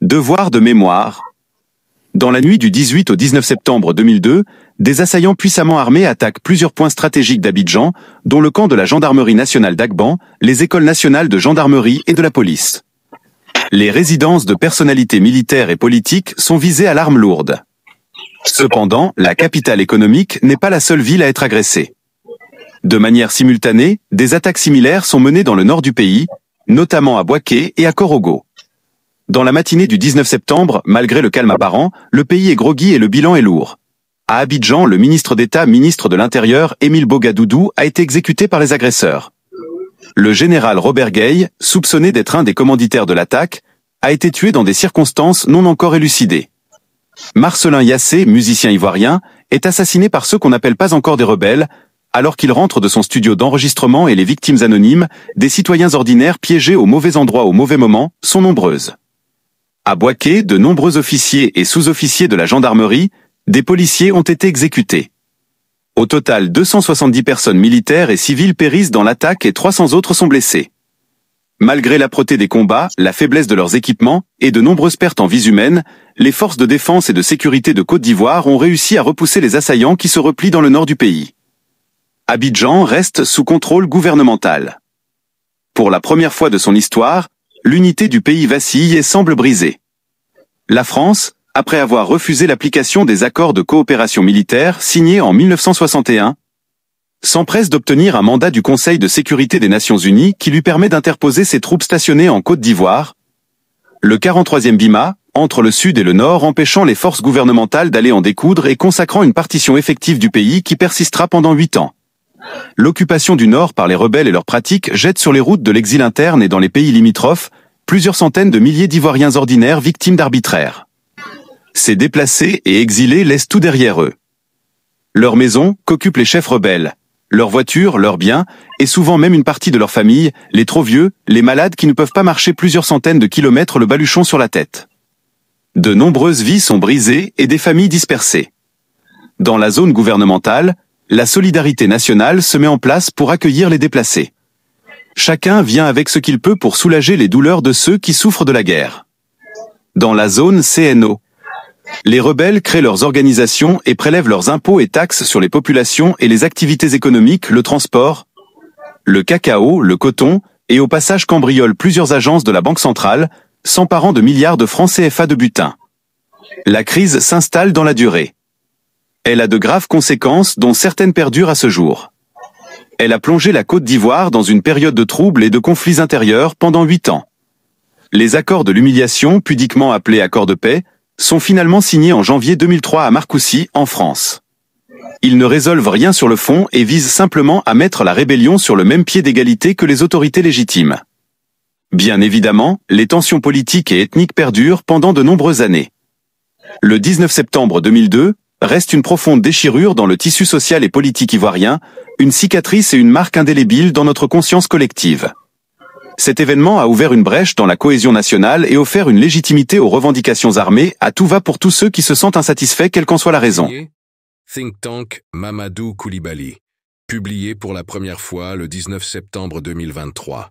Devoir de mémoire. Dans la nuit du 18 au 19 septembre 2002, des assaillants puissamment armés attaquent plusieurs points stratégiques d'Abidjan, dont le camp de la gendarmerie nationale d'Agban, les écoles nationales de gendarmerie et de la police. Les résidences de personnalités militaires et politiques sont visées à l'arme lourde. Cependant, la capitale économique n'est pas la seule ville à être agressée. De manière simultanée, des attaques similaires sont menées dans le nord du pays, notamment à Bouaké et à Korogo. Dans la matinée du 19 septembre, malgré le calme apparent, le pays est groggy et le bilan est lourd. À Abidjan, le ministre d'État, ministre de l'Intérieur, Émile Bogadoudou, a été exécuté par les agresseurs. Le général Robert Gueye, soupçonné d'être un des commanditaires de l'attaque, a été tué dans des circonstances non encore élucidées. Marcelin Yassé, musicien ivoirien, est assassiné par ceux qu'on n'appelle pas encore des rebelles, alors qu'il rentre de son studio d'enregistrement et les victimes anonymes, des citoyens ordinaires piégés au mauvais endroit au mauvais moment, sont nombreuses. À Bouaké, de nombreux officiers et sous-officiers de la gendarmerie, des policiers ont été exécutés. Au total, 270 personnes militaires et civiles périssent dans l'attaque et 300 autres sont blessés. Malgré l'âpreté des combats, la faiblesse de leurs équipements et de nombreuses pertes en vies humaines, les forces de défense et de sécurité de Côte d'Ivoire ont réussi à repousser les assaillants qui se replient dans le nord du pays. Abidjan reste sous contrôle gouvernemental. Pour la première fois de son histoire, l'unité du pays vacille et semble brisée. La France, après avoir refusé l'application des accords de coopération militaire signés en 1961, s'empresse d'obtenir un mandat du Conseil de sécurité des Nations Unies qui lui permet d'interposer ses troupes stationnées en Côte d'Ivoire, le 43e BIMA, entre le sud et le nord, empêchant les forces gouvernementales d'aller en découdre et consacrant une partition effective du pays qui persistera pendant 8 ans. L'occupation du nord par les rebelles et leurs pratiques jette sur les routes de l'exil interne et dans les pays limitrophes plusieurs centaines de milliers d'Ivoiriens ordinaires victimes d'arbitraire. Ces déplacés et exilés laissent tout derrière eux. Leurs maisons qu'occupent les chefs rebelles, leurs voitures, leurs biens, et souvent même une partie de leur famille, les trop vieux, les malades qui ne peuvent pas marcher plusieurs centaines de kilomètres le baluchon sur la tête. De nombreuses vies sont brisées et des familles dispersées. Dans la zone gouvernementale, la solidarité nationale se met en place pour accueillir les déplacés. Chacun vient avec ce qu'il peut pour soulager les douleurs de ceux qui souffrent de la guerre. Dans la zone CNO, les rebelles créent leurs organisations et prélèvent leurs impôts et taxes sur les populations et les activités économiques, le transport, le cacao, le coton, et au passage cambriolent plusieurs agences de la Banque centrale, s'emparant de milliards de francs CFA de butin. La crise s'installe dans la durée. Elle a de graves conséquences dont certaines perdurent à ce jour. Elle a plongé la Côte d'Ivoire dans une période de troubles et de conflits intérieurs pendant 8 ans. Les accords de l'humiliation, pudiquement appelés accords de paix, sont finalement signés en janvier 2003 à Marcoussis, en France. Ils ne résolvent rien sur le fond et visent simplement à mettre la rébellion sur le même pied d'égalité que les autorités légitimes. Bien évidemment, les tensions politiques et ethniques perdurent pendant de nombreuses années. Le 19 septembre 2002 reste une profonde déchirure dans le tissu social et politique ivoirien, une cicatrice et une marque indélébile dans notre conscience collective. Cet événement a ouvert une brèche dans la cohésion nationale et offert une légitimité aux revendications armées à tout va pour tous ceux qui se sentent insatisfaits quelle qu'en soit la raison. Think Tank Mamadou Koulibaly, publié pour la première fois le 19 septembre 2023.